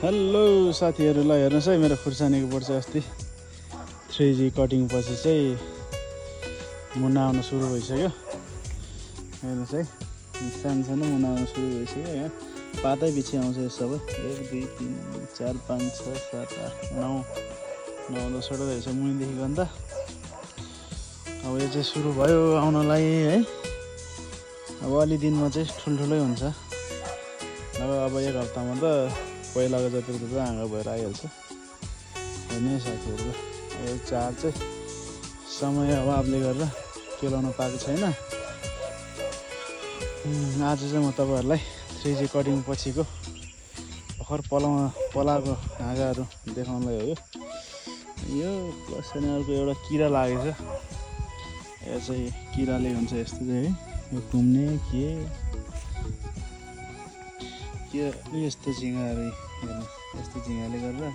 Hello साथीहरूलाई हेर्नुहोस् है मेरो खुर्सानीको बोट चाहिँ अस्ति 3G कटिङ पछि चाहिँ मुना आउन सुरु भइसक्यो। हेर्नुहोस् है सानो मुना आउन सुरु भइसक्यो। यहाँ पातै पछि आउँछ यो सबै 1 2 3 4 5 6 7 8 9 10वटा रहेछ मुनिदेखि गन्दा। अब यो चाहिँ सुरु भयो आउनलाई है। अब अलि दिनमा चाहिँ ठुल्ठुलै हुन्छ। अब 1 हप्तामा त पहिलाको जति आँगा भएर आइहाल्छ हेर्ने साथीहरू। यो चार चाहिँ समय अभावले गर्दा केलाउन पाएको छैन। आज चाहिँ म तपाईँहरूलाई 3G कटिङ पछिको भर्खर पलाएको हाँगाहरू देखाउनलाई हो। यो प्लस अनि अर्को एउटा किरा लागेछ। यो चाहिँ किराले हुन्छ यस्तो चाहिँ है। यो घुम्ने के यस्तो झिँगाहरू हेर्नु, यस्तो झिँगाले गर्दा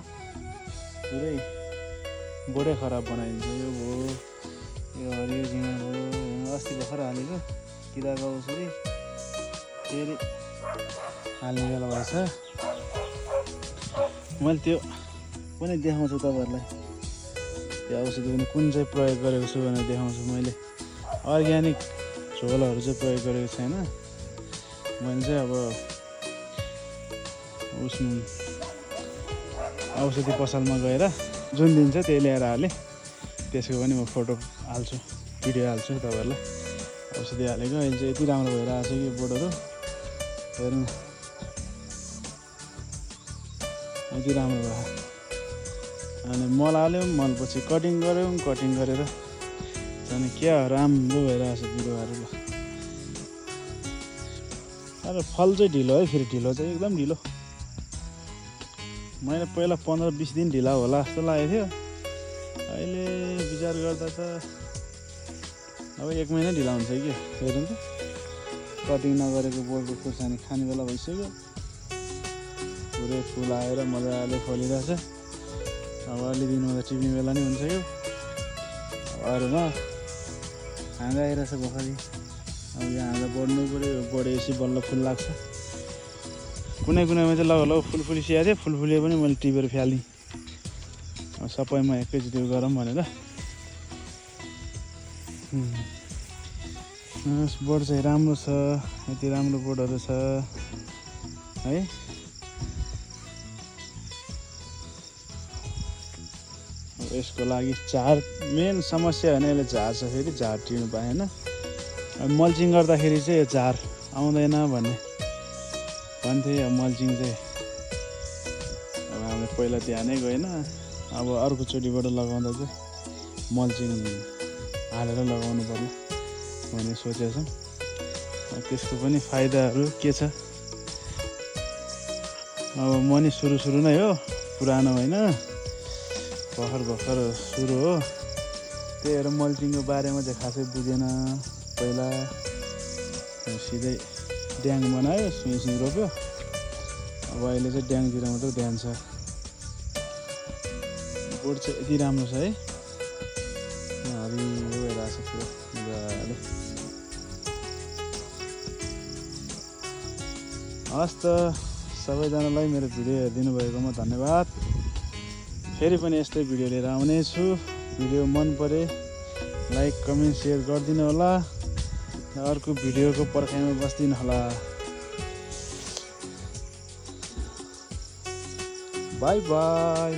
पुरै बोटै खराब बनाइदिन्छ। यो भयो यो हरियो झिँगा भयो। अस्ति भर्खर हालेको किराको औषधि फेरि हाल्ने बेला भएछ। मैले त्यो पनि देखाउँछु तपाईँहरूलाई। त्यो औषधि पनि कुन चाहिँ प्रयोग गरेको छु भनेर देखाउँछु। मैले अर्ग्यानिक झोलहरू चाहिँ प्रयोग गरेको छैन। मैले चाहिँ अब उसमा औषधि पसलमा गएर जुन दिन्छ त्यही ल्याएर हालेँ। त्यसको पनि म फोटो हाल्छु, भिडियो हाल्छु तपाईँहरूलाई। औषधि हालेको अहिले चाहिँ यति राम्रो भएर आएको छ कि बोटहरू हेर्नु, यति राम्रो भयो। अनि मल हाल्यौँ, मलपछि कटिङ गऱ्यौँ, कटिङ गरेर झन् क्या राम्रो भइरहेको छ बिरुवाहरू। तर फल चाहिँ ढिलो है, फेरि ढिलो चाहिँ एकदम ढिलो। मैले पहिला 15-20 दिन ढिला होला जस्तो लागेको थियो। अहिले विचार गर्दा त अब 1 महिना ढिला हुन्छ कि। हेर्नु त कटिङ नगरेको बोटको खुर्सानी खाने बेला भइसक्यो। पुरै फुल आएर मजाले फलिरहेछ। अब अलि दिनमा त टिप्ने बेला नै हुन्छ यो। अरूमा हाँगा आइरहेछ भर्खरै। अब यो हाँगा बढ्नु पऱ्यो, बढेपछि बल्ल फुल लाग्छ। कुनै कुनैमा चाहिँ लगभग फुल फुलिसकेको थियो। फुल फुले पनि मैले टिपेर फ्यालिदिएँ। अब सबैमा एकैचोटि गरौँ भनेर। बोट चाहिँ राम्रो छ, यति राम्रो बोटहरू छ है। यसको लागि झार मेन समस्या होइन। यसले झार छ, फेरि झार टिर्नु पाएन। मल्चिङ गर्दाखेरि चाहिँ झार आउँदैन भन्थे। अब मल्चिङ चाहिँ अब हामीले पहिला ध्यानै गएन। अब अर्कोचोटिबाट लगाउँदा चाहिँ मल्चिङ हालेर लगाउनु पर्ला भन्ने सोचेको छौँ। त्यसको पनि फाइदाहरू के छ। अब म नि सुरु नै हो, पुरानो होइन, भर्खर सुरु हो। त्यही भएर मल्चिङको बारेमा चाहिँ खासै बुझेन। पहिला सिधै ड्याङ बनायो, सुई रोप्यो। अब अहिले चाहिँ ड्याङतिर मात्रै ध्यान छ। बोट चाहिँ यति राम्रो छ है। हरियो भइरहेको छ पुरा मजाले। हस् त सबैजनालाई मेरो भिडियो हेरिदिनु भएकोमा धन्यवाद। फेरि पनि यस्तै भिडियो लिएर आउनेछु। भिडियो मन परे लाइक कमेन्ट सेयर गरिदिनु होला। अर्को भिडियोको पर्खाइमा बस्दिनु होला। By by.